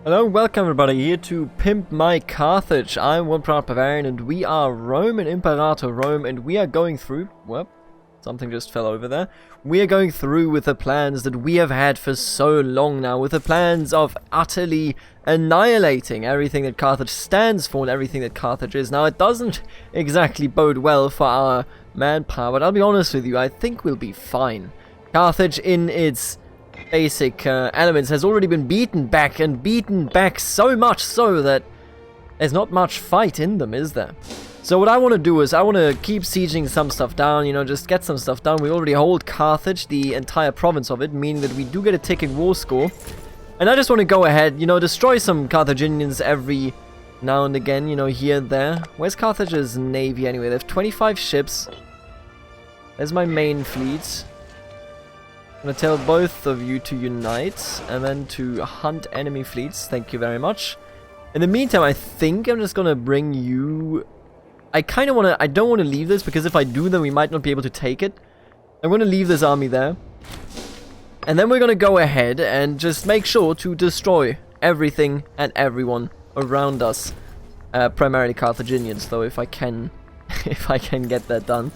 Hello, welcome everybody here to Pimp My Carthage. I'm one proud Bavarian and we are Rome and Imperator Rome, and we are going through, well, something just fell over there. We are going through with the plans that we have had for so long now, with the plans of utterly annihilating everything that Carthage stands for and everything that Carthage is. Now, it doesn't exactly bode well for our manpower, but I'll be honest with you, I think we'll be fine. Carthage in its basic elements has already been beaten back so much so that there's not much fight in them, is there? So what I want to do is I want to keep sieging some stuff down, you know, just get some stuff done. We already hold Carthage, the entire province of it, meaning that we do get a ticking war score. And I just want to go ahead, you know, destroy some Carthaginians every now and again, you know, here and there. Where's Carthage's navy anyway? They have 25 ships. There's my main fleet. I'm gonna tell both of you to unite and then to hunt enemy fleets. Thank you very much. In the meantime, I think I'm just gonna bring you... I don't want to leave this, because if I do, then we might not be able to take it. I'm gonna leave this army there. And then we're gonna go ahead and just make sure to destroy everything and everyone around us. Primarily Carthaginians, though, if I can if I can get that done.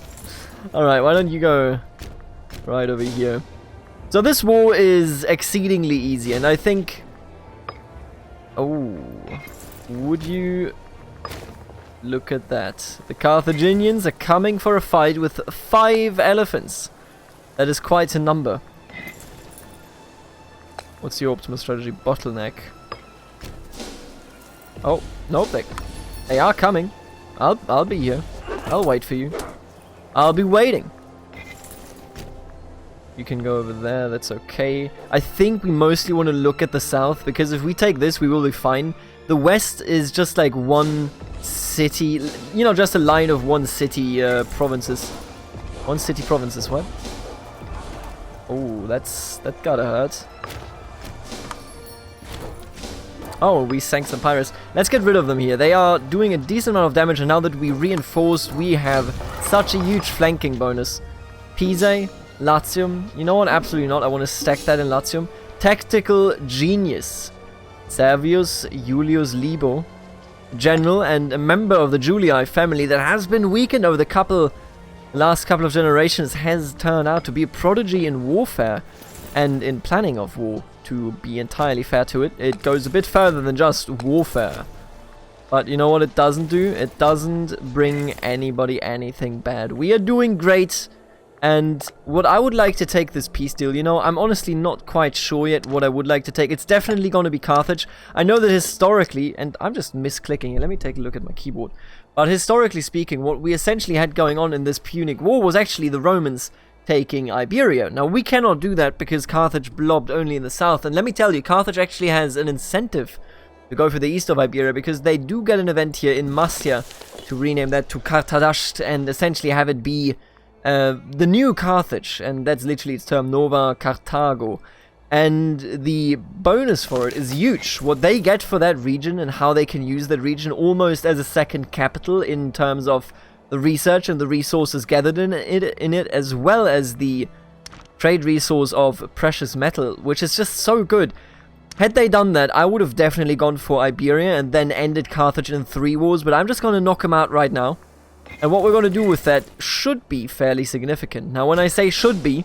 Alright, why don't you go right over here. So this war is exceedingly easy, and I think... Oh, would you look at that? The Carthaginians are coming for a fight with 5 elephants. That is quite a number. What's your optimal strategy? Bottleneck. Oh, nope, they are coming. I'll be here. I'll wait for you. I'll be waiting. You can go over there, that's okay. I think we mostly want to look at the south, because if we take this, we will be fine. The west is just like one city, you know, just a line of one city provinces. One city provinces, what? Oh, that gotta hurt. Oh, we sank some pirates. Let's get rid of them here. They are doing a decent amount of damage, and now that we reinforced, we have such a huge flanking bonus. Pise, Latium. You know what? Absolutely not. I want to stack that in Latium. Tactical Genius. Servius Julius Libo. General and a member of the Julii family that has been weakened over the last couple of generations, has turned out to be a prodigy in warfare and in planning of war. To be entirely fair to it, it goes a bit further than just warfare. But you know what it doesn't do? It doesn't bring anybody anything bad. We are doing great. And what I would like to take this peace deal, you know, I'm honestly not quite sure yet what I would like to take. It's definitely going to be Carthage. I know that historically, and I'm just misclicking here, let me take a look at my keyboard. But historically speaking, what we essentially had going on in this Punic War was actually the Romans taking Iberia. Now, we cannot do that because Carthage blobbed only in the south. And let me tell you, Carthage actually has an incentive to go for the east of Iberia, because they do get an event here in Mastia to rename that to Carthage and essentially have it be the new Carthage, and that's literally its term, Nova Carthago. And the bonus for it is huge. What they get for that region and how they can use that region almost as a second capital in terms of the research and the resources gathered in it, as well as the trade resource of precious metal, which is just so good. Had they done that, I would have definitely gone for Iberia and then ended Carthage in 3 wars, but I'm just going to knock them out right now. And what we're going to do with that should be fairly significant. Now, when I say should be,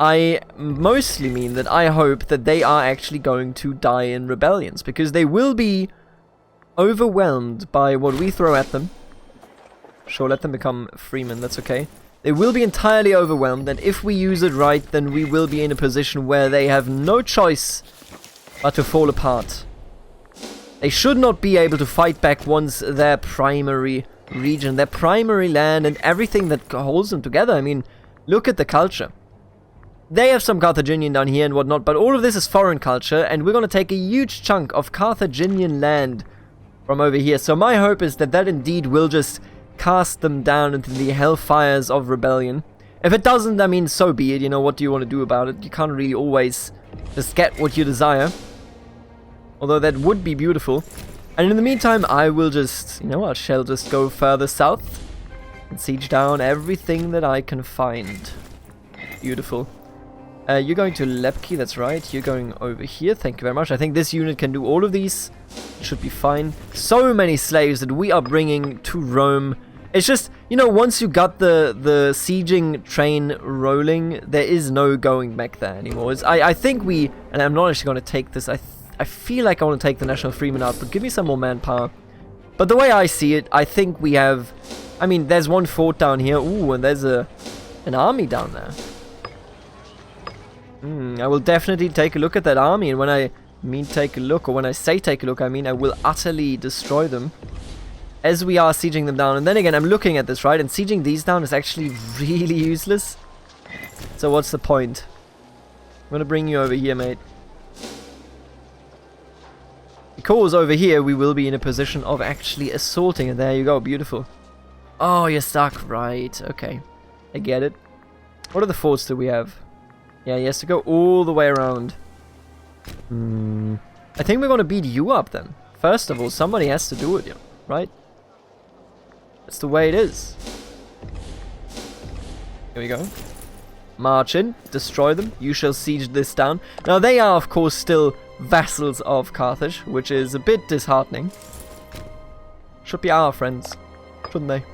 I mostly mean that I hope that they are actually going to die in rebellions, because they will be overwhelmed by what we throw at them. Sure, let them become freemen, that's okay. They will be entirely overwhelmed, and if we use it right, then we will be in a position where they have no choice but to fall apart. They should not be able to fight back once their primary region, their primary land, and everything that holds them together. I mean, look at the culture. They have some Carthaginian down here and whatnot, but all of this is foreign culture, and we're going to take a huge chunk of Carthaginian land from over here. So my hope is that that indeed will just cast them down into the hellfires of rebellion. If it doesn't, I mean, so be it. You know, what do you want to do about it? You can't really always just get what you desire. Although that would be beautiful. And in the meantime, I will just, you know, I shall just go further south and siege down everything that I can find. Beautiful. You're going to Lepki, that's right. You're going over here, thank you very much. I think this unit can do all of these. Should be fine. So many slaves that we are bringing to Rome. It's just, you know, once you got the sieging train rolling, there is no going back there anymore. I think we, and I'm not actually going to take this, I feel like I want to take the National Freeman out, but give me some more manpower. But the way I see it, I think we have, I mean, there's one fort down here. Ooh, and there's an army down there. I will definitely take a look at that army, and when I mean take a look, or when I say take a look, I mean I will utterly destroy them as we are sieging them down. And then again, I'm looking at this, right, and sieging these down is actually really useless. So what's the point? I'm gonna bring you over here, mate. Because over here we will be in a position of actually assaulting, and there you go, beautiful. Oh, you're stuck, right, okay. I get it. What are the forts that we have? Yeah, he has to go all the way around. I think we're gonna beat you up then. First of all, somebody has to do it, right? That's the way it is. Here we go. March in, destroy them. You shall siege this down. Now they are, of course, still vassals of Carthage, which is a bit disheartening. Should be our friends, shouldn't they?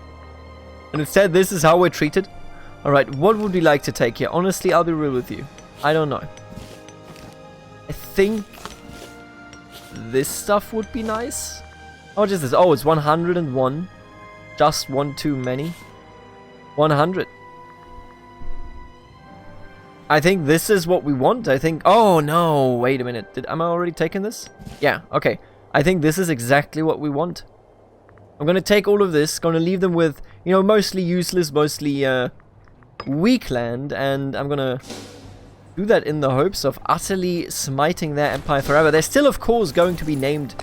And instead, this is how we're treated. Alright, what would we like to take here? Honestly, I'll be real with you. I don't know. I think this stuff would be nice. How much is this? Oh, it's 101. Just one too many. 100. I think this is what we want. I think... Oh, no. Wait a minute. Am I already taking this? Yeah, okay. I think this is exactly what we want. I'm going to take all of this. Going to leave them with, you know, mostly useless, mostly... weak land, and I'm gonna do that in the hopes of utterly smiting their empire forever. They're still, of course, going to be named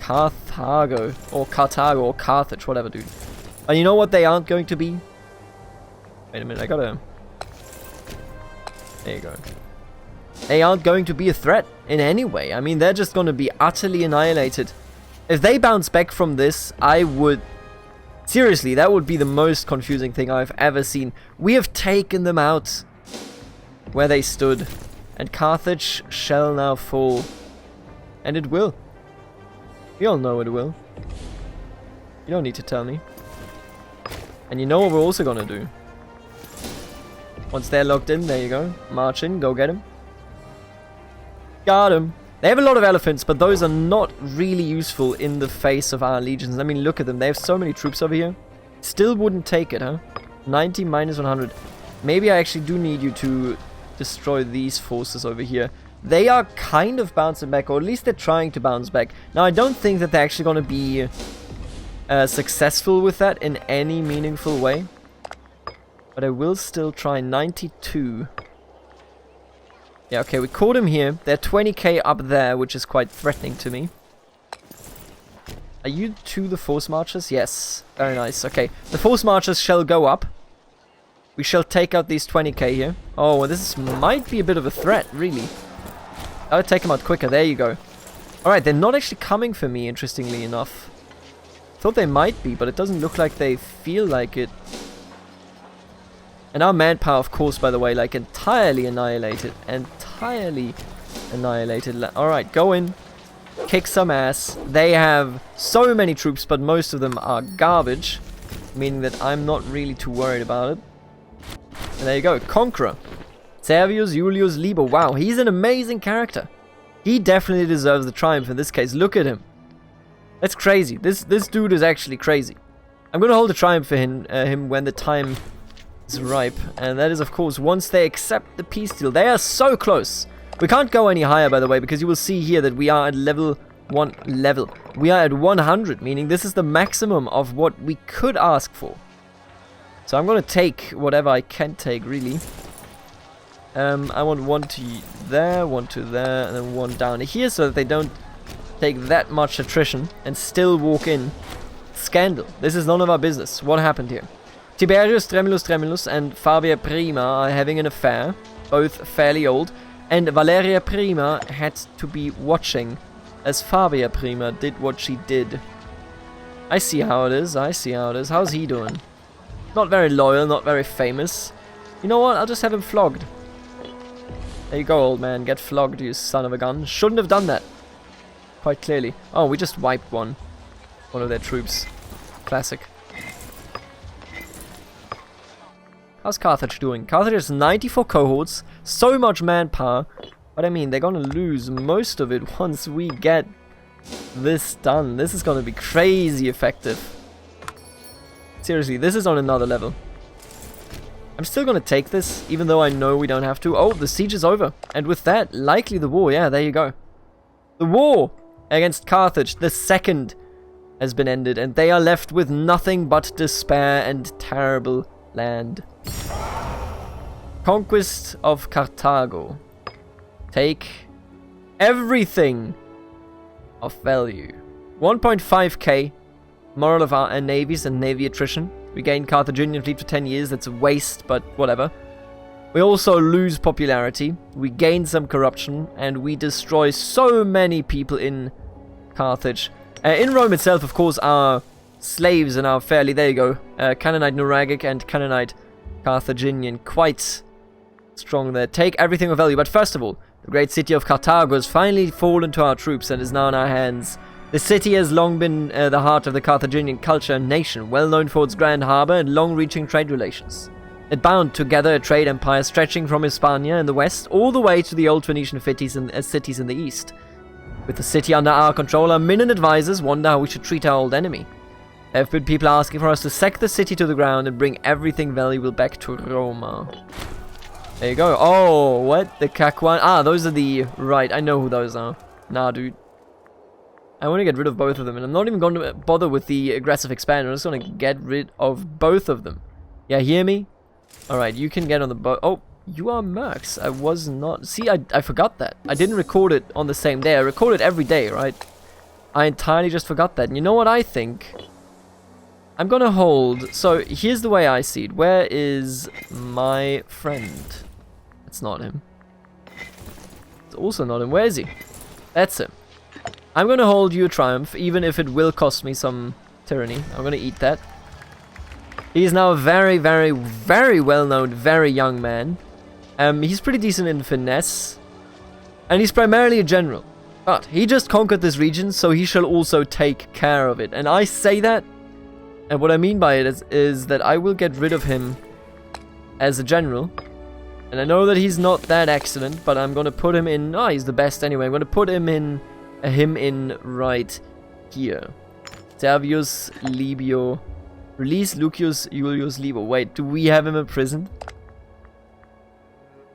Carthago, or Carthago, or Carthage, whatever, dude. And you know what they aren't going to be? Wait a minute, I gotta... There you go. They aren't going to be a threat in any way. I mean, they're just gonna be utterly annihilated. If they bounce back from this, I would... Seriously, that would be the most confusing thing I've ever seen. We have taken them out where they stood, and Carthage shall now fall. And it will. We all know it will. You don't need to tell me. And you know what we're also gonna do. Once they're locked in, there you go. March in, go get him. Got him. They have a lot of elephants, but those are not really useful in the face of our legions. I mean, look at them. They have so many troops over here. Still wouldn't take it, huh? 90 minus 100. Maybe I actually do need you to destroy these forces over here. They are kind of bouncing back, or at least they're trying to bounce back. Now, I don't think that they're actually going to be successful with that in any meaningful way. But I will still try. 92. Yeah, okay, we caught him here. They're 20k up there, which is quite threatening to me. Are you to the force marchers? Yes. Very nice. Okay, the force marchers shall go up. We shall take out these 20k here. Oh, this might be a bit of a threat, really. I'll take them out quicker. There you go. Alright, they're not actually coming for me, interestingly enough. Thought they might be, but it doesn't look like they feel like it. And our manpower, of course, by the way, like entirely annihilated. Entirely annihilated. Alright, go in. Kick some ass. They have so many troops, but most of them are garbage. Meaning that I'm not really too worried about it. And there you go. Conqueror. Servius Julius Liber. Wow, he's an amazing character. He definitely deserves the triumph in this case. Look at him. That's crazy. This dude is actually crazy. I'm going to hold a triumph for him when the time... is ripe, and that is, of course, once they accept the peace deal. They are so close. We can't go any higher, by the way, because you will see here that we are at level 1 level. We are at 100, meaning this is the maximum of what we could ask for. So I'm gonna take whatever I can take, really. I want one to there, one to there, and then one down here, so that they don't take that much attrition and still walk in. Scandal. This is none of our business. What happened here? Tiberius Tremulus and Fabia Prima are having an affair, both fairly old, and Valeria Prima had to be watching as Fabia Prima did what she did. I see how it is, I see how it is. How's he doing? Not very loyal, not very famous. You know what, I'll just have him flogged. There you go, old man. Get flogged, you son of a gun. Shouldn't have done that. Quite clearly. Oh, we just wiped one. One of their troops. Classic. How's Carthage doing? Carthage has 94 cohorts. So much manpower. But I mean, they're gonna lose most of it once we get this done. This is gonna be crazy effective. Seriously, this is on another level. I'm still gonna take this, even though I know we don't have to. Oh, the siege is over. And with that, likely the war. Yeah, there you go. The war against Carthage, the second, has been ended. And they are left with nothing but despair and terrible land. Conquest of Carthago. Take everything of value. 1.5k. Moral of our navies and navy attrition. We gain Carthaginian fleet for 10 years. That's a waste, but whatever. We also lose popularity. We gain some corruption. And we destroy so many people in Carthage. In Rome itself, of course, our slaves and our fairly... There you go. Canaanite Nuragic and Canaanite Carthaginian. Quite strong there. Take everything of value. But first of all, the great city of Carthago has finally fallen to our troops and is now in our hands. The city has long been the heart of the Carthaginian culture and nation, well known for its grand harbour and long-reaching trade relations. It bound together a trade empire stretching from Hispania in the west all the way to the old Phoenician cities in the east. With the city under our control, our Minan advisors wonder how we should treat our old enemy. There have been people asking for us to sack the city to the ground and bring everything valuable back to Roma. There you go. Oh, what? The Cacuan? Ah, those are the... Right, I know who those are. Nah, dude. I want to get rid of both of them, and I'm not even going to bother with the aggressive expansion. I'm just going to get rid of both of them. Yeah, hear me? Alright, you can get on the boat. Oh, you are mercs. I was not... See, I forgot that. I didn't record it on the same day. I record it every day, right? I entirely just forgot that. And you know what I think? I'm going to hold... So, here's the way I see it. Where is my friend? It's not him. It's also not him. Where is he? That's him. I'm going to hold you a triumph, even if it will cost me some tyranny. I'm going to eat that. He is now a very, very, very well-known, very young man. He's pretty decent in finesse. And he's primarily a general. But he just conquered this region, so he shall also take care of it. And I say that, and what I mean by it is that I will get rid of him as a general. And I know that he's not that excellent, but I'm going to put him in... Oh, he's the best anyway. I'm going to put him in right here. Servius Libio. Release Lucius Julius Libo. Wait, do we have him in prison?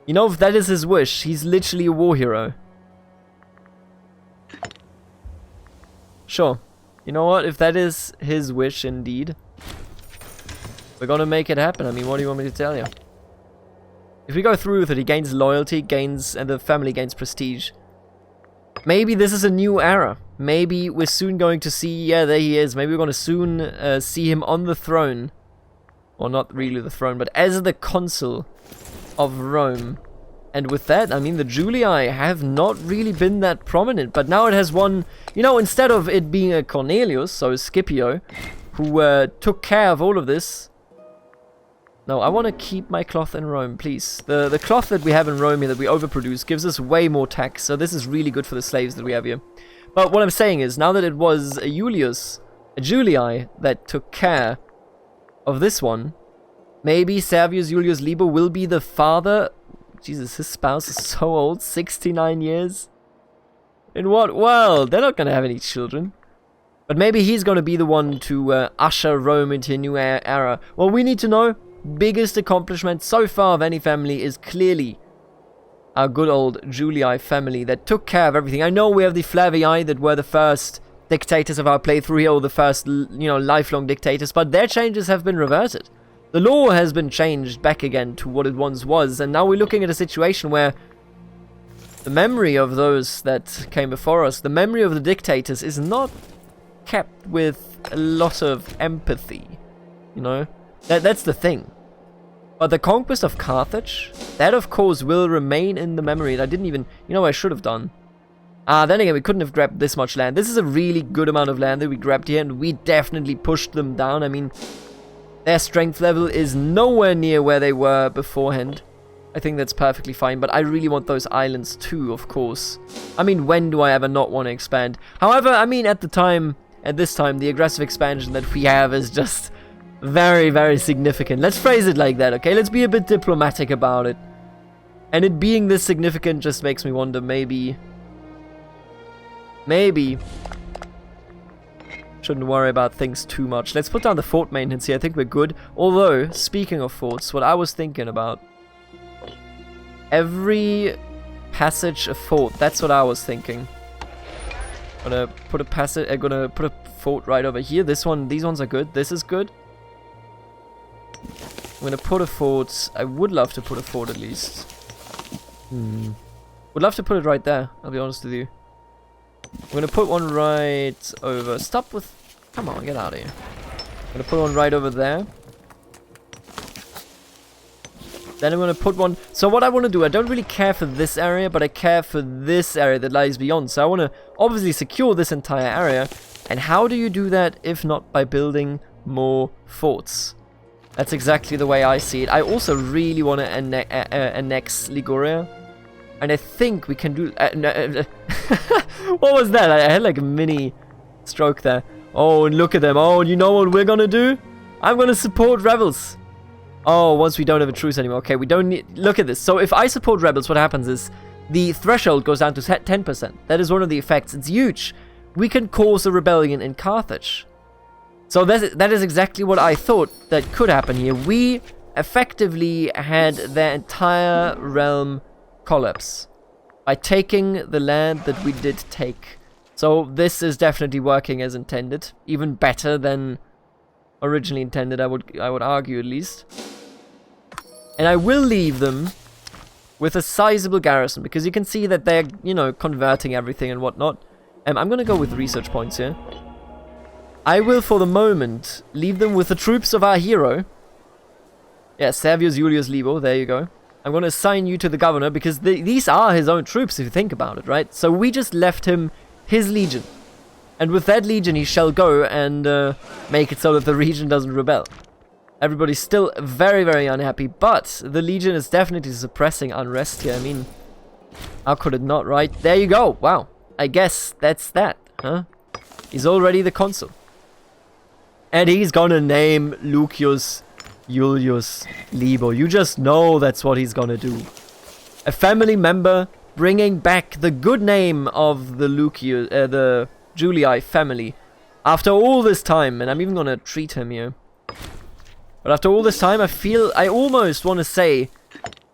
You know, if that is his wish, he's literally a war hero. Sure. You know what? If that is his wish indeed, we're gonna make it happen. I mean, what do you want me to tell you? If we go through with it, he gains loyalty, and the family gains prestige. Maybe this is a new era. Maybe we're soon going to see... Yeah, there he is. Maybe we're going to soon see him on the throne. Or not really the throne, but as the consul of Rome. And with that, I mean, the Julii have not really been that prominent. But now it has one... You know, instead of it being a Cornelius, so Scipio, who took care of all of this... No, I want to keep my cloth in Rome, please. The cloth that we have in Rome here that we overproduce gives us way more tax, so this is really good for the slaves that we have here. But what I'm saying is, now that it was a Julii that took care of this one, maybe Servius Julius Libo will be the father... Jesus, his spouse is so old, 69 years. In what world? They're not going to have any children. But maybe he's going to be the one to usher Rome into a new era. Well, we need to know... Biggest accomplishment so far of any family is clearly our good old Julii family that took care of everything. I know we have the Flavii that were the first dictators of our playthrough here, or the first, you know, lifelong dictators, but their changes have been reverted. The law has been changed back again to what it once was, and now we're looking at a situation where the memory of those that came before us, the memory of the dictators, is not kept with a lot of empathy, you know? That's the thing. But the conquest of Carthage, that of course will remain in the memory. And I didn't even... You know what I should have done? Then again, we couldn't have grabbed this much land. This is a really good amount of land that we grabbed here, and we definitely pushed them down. I mean, their strength level is nowhere near where they were beforehand. I think that's perfectly fine, but I really want those islands too, of course. I mean, when do I ever not want to expand? However, I mean, at this time, the aggressive expansion that we have is just very, very significant. Let's phrase it like that, okay? Let's be a bit diplomatic about it. And it being this significant just makes me wonder, maybe... shouldn't worry about things too much. Let's put down the fort maintenance here. I think we're good. Although, speaking of forts, what I was thinking about... every passage a fort. That's what I was thinking. Gonna put a fort right over here. These ones are good. This is good. I'm gonna put a fort. I would love to put a fort at least. Would love to put it right there, I'll be honest with you. I'm gonna put one right over. Stop with... come on, get out of here. I'm gonna put one right over there. Then I'm gonna put one... so what I want to do, I don't really care for this area, but I care for this area that lies beyond. So I want to obviously secure this entire area. And how do you do that if not by building more forts? That's exactly the way I see it. I also really want to annex Liguria. And I think we can do... what was that? I had like a mini stroke there. Oh, and look at them. Oh, you know what we're gonna do? I'm gonna support rebels. Oh, once we don't have a truce anymore. Okay, we don't need... look at this. So if I support rebels, what happens is the threshold goes down to 10%. That is one of the effects. It's huge. We can cause a rebellion in Carthage. So that is exactly what I thought that could happen here. We effectively had their entire realm collapse by taking the land that we did take. So this is definitely working as intended. Even better than originally intended, I would argue at least. And I will leave them with a sizable garrison, because you can see that they're, you know, converting everything and whatnot. I'm gonna go with research points here. I will, for the moment, leave them with the troops of our hero. Yeah, Servius Julius Libo, there you go. I'm gonna assign you to the governor, because these are his own troops, if you think about it, right? So we just left him his legion. And with that legion, he shall go and make it so that the region doesn't rebel. Everybody's still very, very unhappy, but the legion is definitely suppressing unrest here. I mean, how could it not, right? There you go. Wow. I guess that's that, huh? He's already the consul. And he's gonna name Lucius Julius Libo. You just know that's what he's gonna do. A family member bringing back the good name of the Julii family. After all this time, and I'm even gonna treat him here. But after all this time, I almost want to say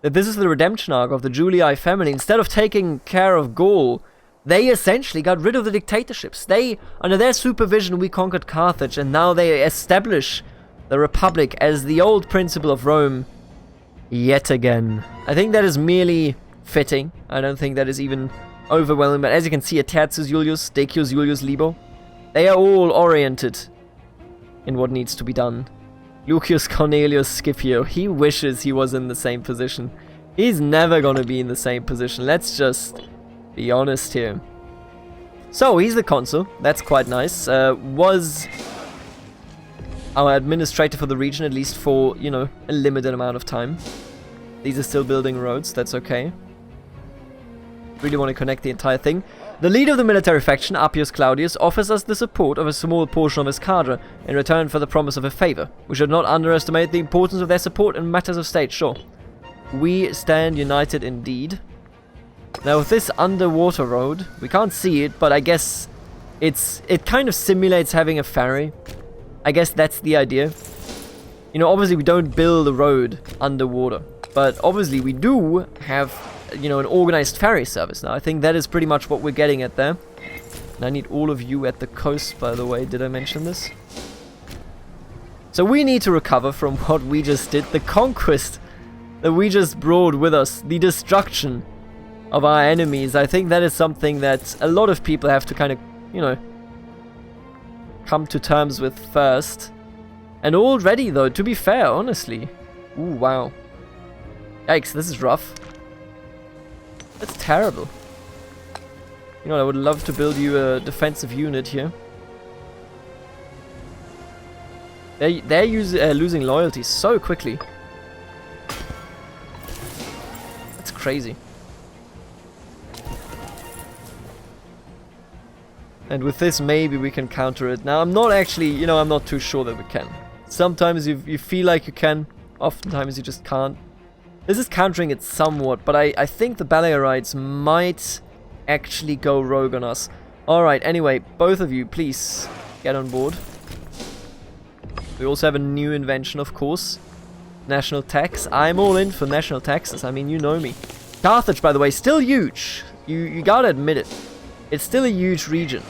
that this is the redemption arc of the Julii family. Instead of taking care of Gaul, they essentially got rid of the dictatorships. Under their supervision, we conquered Carthage, and now they establish the Republic as the old principle of Rome yet again. I think that is merely fitting. I don't think that is even overwhelming, but as you can see, Tertius Julius, Decius Julius Libo, they are all oriented in what needs to be done. Lucius Cornelius Scipio, he wishes he was in the same position. He's never gonna be in the same position. Let's just be honest here. So, he's the consul. That's quite nice. Was our administrator for the region, at least for, you know, a limited amount of time. These are still building roads. That's okay. Really want to connect the entire thing. The leader of the military faction, Appius Claudius, offers us the support of a small portion of his cadre in return for the promise of a favor. We should not underestimate the importance of their support in matters of state, sure. We stand united indeed. Now with this underwater road, we can't see it, but I guess it kind of simulates having a ferry. I guess that's the idea. You know, obviously we don't build a road underwater, but obviously we do have, you know, an organized ferry service now. I think that is pretty much what we're getting at there. And I need all of you at the coast, by the way. Did I mention this? So we need to recover from what we just did. The conquest that we just brought with us. The destruction of our enemies. I think that is something that a lot of people have to kind of, you know, come to terms with first. And already, though, to be fair, honestly. Ooh, wow. Yikes, this is rough. That's terrible. You know, I would love to build you a defensive unit here. They're losing loyalty so quickly. crazy. And with this, maybe we can counter it. Now, I'm not actually, you know, I'm not too sure that we can. Sometimes you feel like you can, oftentimes you just can't. This is countering it somewhat, but I think the Balearites might actually go rogue on us. Alright, anyway, both of you, please get on board. We also have a new invention, of course. National tax. I'm all in for national taxes. I mean, you know me. Carthage, by the way, still huge. You gotta admit it. It's still a huge region.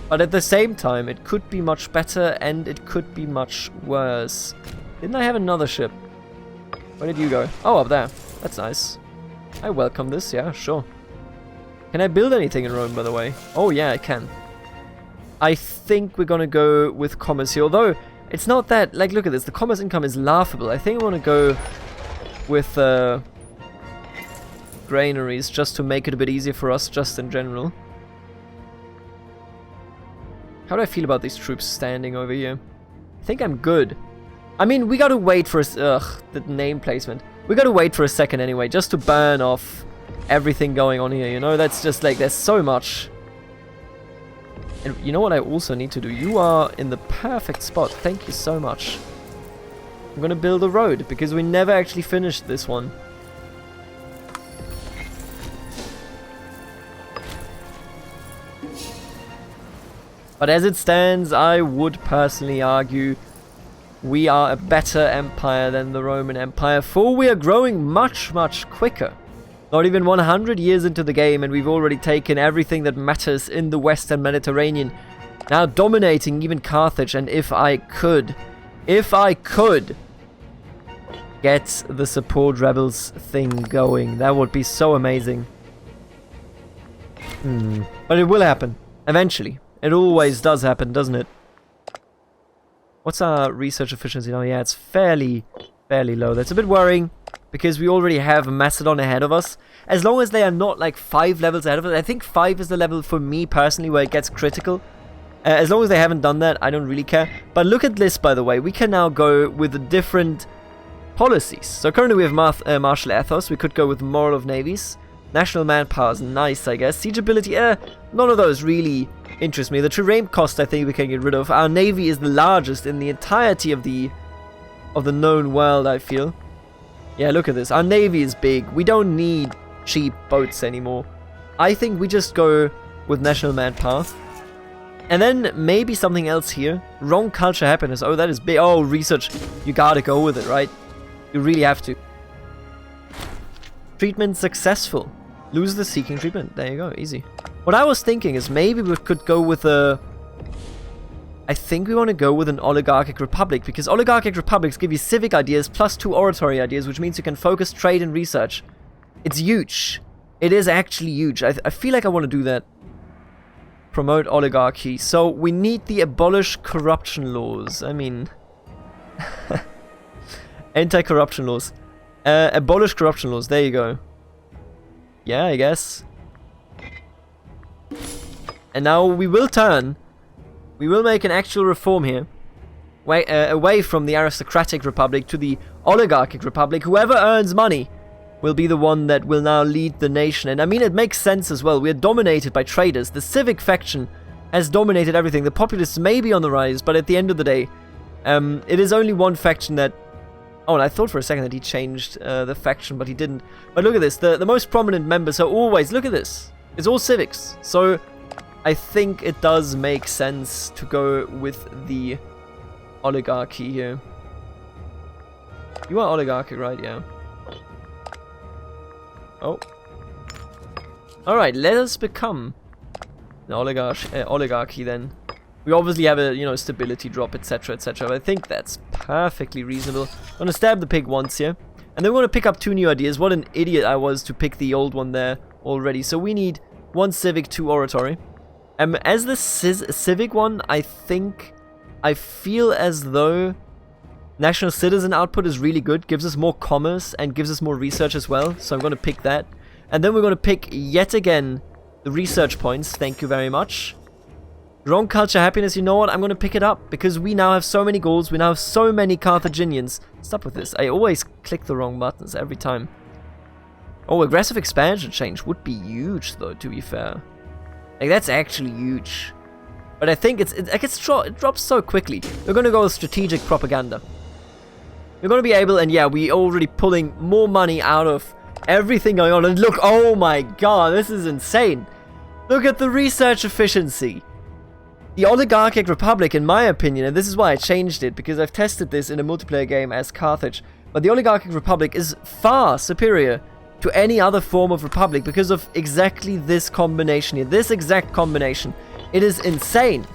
But at the same time, it could be much better and it could be much worse. Didn't I have another ship? Where did you go? Oh, up there. That's nice. I welcome this, yeah, sure. Can I build anything in Rome, by the way? Oh, yeah, I can. I think we're gonna go with commerce here, although it's not that... Like, look at this. The commerce income is laughable. I think I want to go with granaries just to make it a bit easier for us, just in general. How do I feel about these troops standing over here? I think I'm good. I mean, we gotta wait for the name placement. We gotta wait for a second anyway, just to burn off everything going on here, you know? That's just like, there's so much. And you know what I also need to do? You are in the perfect spot. Thank you so much. I'm gonna build a road, because we never actually finished this one. But as it stands, I would personally argue we are a better empire than the Roman Empire, for we are growing much, much quicker. Not even 100 years into the game and we've already taken everything that matters in the Western Mediterranean. Now dominating even Carthage, and if I could get the support rebels thing going, that would be so amazing. But it will happen, eventually. It always does happen, doesn't it? What's our research efficiency now? Yeah, it's fairly low. That's a bit worrying, because we already have Macedon ahead of us. As long as they are not like 5 levels ahead of us. I think 5 is the level for me personally where it gets critical. As long as they haven't done that, I don't really care. But look at this, by the way. We can now go with different policies. So currently we have martial ethos. We could go with moral of navies. National manpower is nice, I guess. Siege ability, none of those really interest me. The terrain cost, I think we can get rid of. Our navy is the largest in the entirety of the known world, I feel. Yeah, look at this. Our navy is big. We don't need cheap boats anymore. I think we just go with national manpower. And then maybe something else here. Wrong culture happiness. Oh, that is big. Oh, research. You gotta go with it, right? You really have to. Treatment successful. Lose the seeking treatment. There you go. Easy. What I was thinking is maybe we could go with a... I think we want to go with an oligarchic republic, because oligarchic republics give you civic ideas plus 2 oratory ideas, which means you can focus trade and research. It's huge. It is actually huge. I feel like I want to do that. Promote oligarchy. So we need the abolish corruption laws. I mean... anti-corruption laws. Abolish corruption laws. There you go. Yeah, I guess. And now we will turn. We will make an actual reform here. Away from the aristocratic republic to the oligarchic republic. Whoever earns money will be the one that will now lead the nation. And I mean, it makes sense as well. We are dominated by traders. The civic faction has dominated everything. The populists may be on the rise, but at the end of the day, it is only one faction that... Oh, and I thought for a second that he changed the faction, but he didn't. But look at this. The most prominent members are always... Look at this. It's all civics. So I think it does make sense to go with the oligarchy here. You are oligarchic, right? Yeah. Oh. Alright, let us become an oligarchy then. We obviously have a, you know, stability drop, etc, etc. But I think that's perfectly reasonable. I'm gonna stab the pig once here. And then we're gonna pick up 2 new ideas. What an idiot I was to pick the old one there already. So we need 1 civic, 2 oratory. As the civic one, I feel as though national citizen output is really good. Gives us more commerce and gives us more research as well. So I'm gonna pick that. And then we're gonna pick yet again the research points. Thank you very much. Wrong culture happiness, you know what? I'm gonna pick it up because we now have so many goals. We now have so many Carthaginians. Stop with this. I always click the wrong buttons every time. Oh, aggressive expansion change would be huge, though, to be fair. Like, that's actually huge. But I think it drops so quickly. We're gonna go with strategic propaganda. We're gonna be able, and yeah, we're already pulling more money out of everything going on. And look, oh my god, this is insane. Look at the research efficiency. The Oligarchic Republic, in my opinion, and this is why I changed it, because I've tested this in a multiplayer game as Carthage, but the Oligarchic Republic is far superior to any other form of republic because of exactly this combination here. This exact combination. It is insane.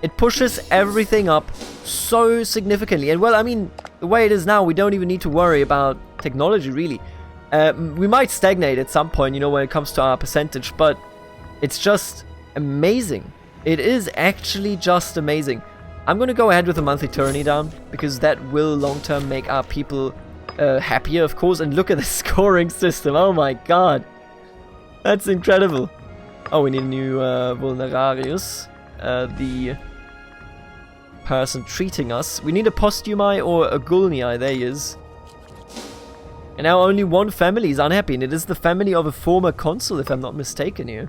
It pushes everything up so significantly. And well, I mean, the way it is now, we don't even need to worry about technology, really. We might stagnate at some point, you know, when it comes to our percentage, but it's just amazing. It is actually just amazing. I'm going to go ahead with the monthly tyranny down, because that will long-term make our people happier, of course. And look at the scoring system. Oh my god. That's incredible. Oh, we need a new vulnerarius. The person treating us. We need a postumi or a gulnii. There he is. And now only one family is unhappy, and it is the family of a former consul, if I'm not mistaken here.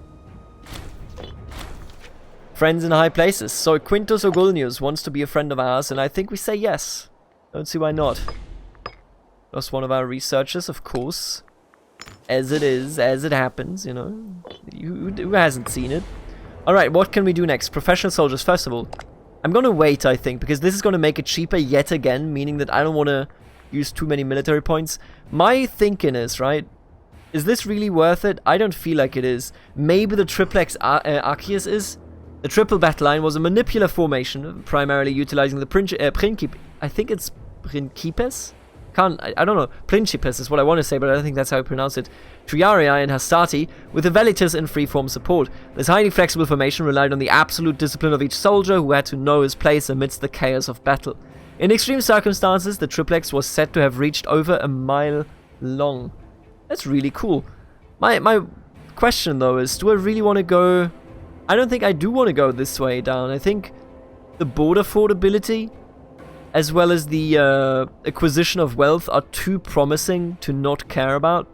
Friends in high places. So Quintus Ogulnius wants to be a friend of ours, and I think we say yes. Don't see why not. Lost one of our researchers, of course. As it is, as it happens, you know. Who hasn't seen it? Alright, what can we do next? Professional soldiers, first of all. I'm gonna wait, I think, because this is gonna make it cheaper yet again, meaning that I don't want to use too many military points. My thinking is, right, is this really worth it? I don't feel like it is. Maybe the triplex Arceus is. The triple battle line was a manipular formation, primarily utilizing the Principe. I think it's Principes? I don't know. Principes is what I want to say, but I don't think that's how I pronounce it. Triarii and Hastati, with the Velitus in freeform support. This highly flexible formation relied on the absolute discipline of each soldier, who had to know his place amidst the chaos of battle. In extreme circumstances, the triplex was said to have reached over a mile long. That's really cool. My question, though, is, do I really want to go... I don't think I do want to go this way down. I think the border fort ability, as well as the acquisition of wealth, are too promising to not care about.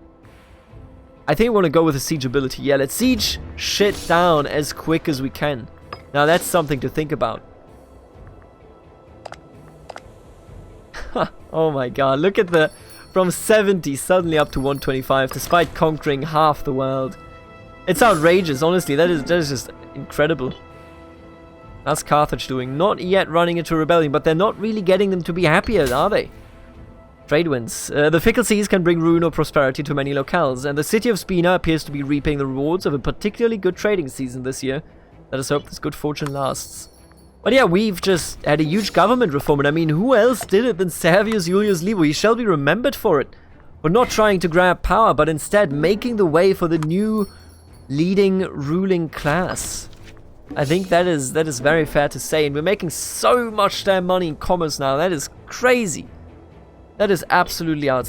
I think I want to go with the siege ability. Yeah, let's siege shit down as quick as we can. Now that's something to think about. Oh my god, look at the... From 70 suddenly up to 125, despite conquering half the world. It's outrageous, honestly. That is just incredible. How's Carthage doing? Not yet running into rebellion, but they're not really getting them to be happier, are they? Trade winds. The fickle seas can bring ruin or prosperity to many locales, and the city of Spina appears to be reaping the rewards of a particularly good trading season this year. Let us hope this good fortune lasts. But yeah, we've just had a huge government reform, and I mean, who else did it than Servius Julius Libo? He shall be remembered for it. For not trying to grab power, but instead making the way for the new leading ruling class. I think that is very fair to say, and we're making so much damn money in commerce now. That is crazy. That is absolutely I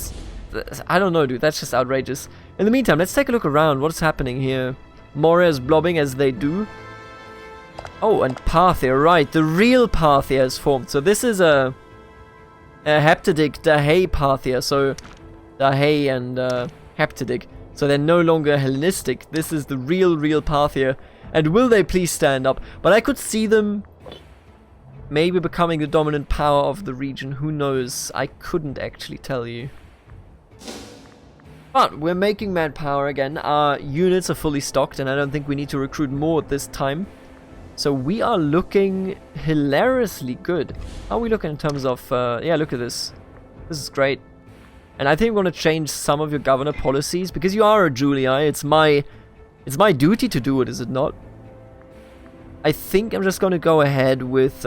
don't know, dude. That's just outrageous. In the meantime, let's take a look around. What's happening here? Moria is blobbing as they do. Oh, and Parthia, right. The real Parthia is formed. So this is a Heptadic Dahay Parthia. So Dahay and Heptadic. So they're no longer Hellenistic. This is the real Parthia. And will they please stand up? But I could see them maybe becoming the dominant power of the region. Who knows? I couldn't actually tell you. But we're making manpower again. Our units are fully stocked, and I don't think we need to recruit more at this time. So we are looking hilariously good. How are we looking in terms of... yeah, look at this. This is great. And I think I'm going to change some of your governor policies, because you are a Julii. It's my duty to do it, is it not? I think I'm just going to go ahead with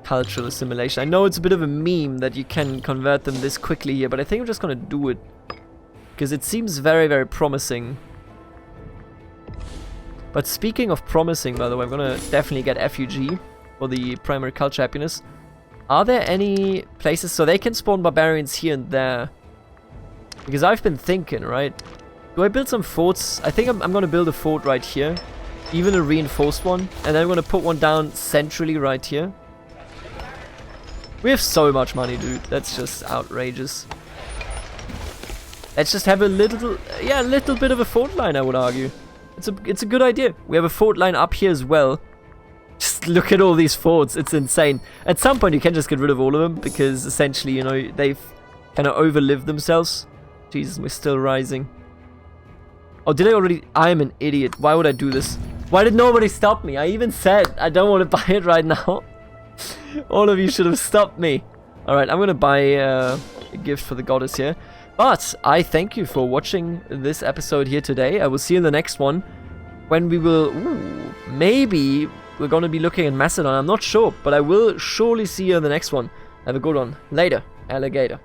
cultural assimilation. I know it's a bit of a meme that you can convert them this quickly here, but I think I'm just going to do it because it seems very, very promising. But speaking of promising, by the way, I'm going to definitely get FUG for the primary culture happiness. Are there any places so they can spawn barbarians here and there? Because I've been thinking, right? Do I build some forts? I think I'm going to build a fort right here. Even a reinforced one. And then I'm going to put one down centrally right here. We have so much money, dude. That's just outrageous. Let's just have a little bit of a fort line, I would argue. It's a good idea. We have a fort line up here as well. Just look at all these forts. It's insane. At some point, you can just get rid of all of them because essentially, you know, they've kind of overlived themselves. Jesus, we're still rising. Oh, did I already? I'm an idiot. Why would I do this? Why did nobody stop me? I even said I don't want to buy it right now. All of you should have stopped me. Alright, I'm going to buy a gift for the goddess here. But I thank you for watching this episode here today. I will see you in the next one when we will... Ooh, maybe we're going to be looking at Macedon. I'm not sure, but I will surely see you in the next one. Have a good one. Later, alligator.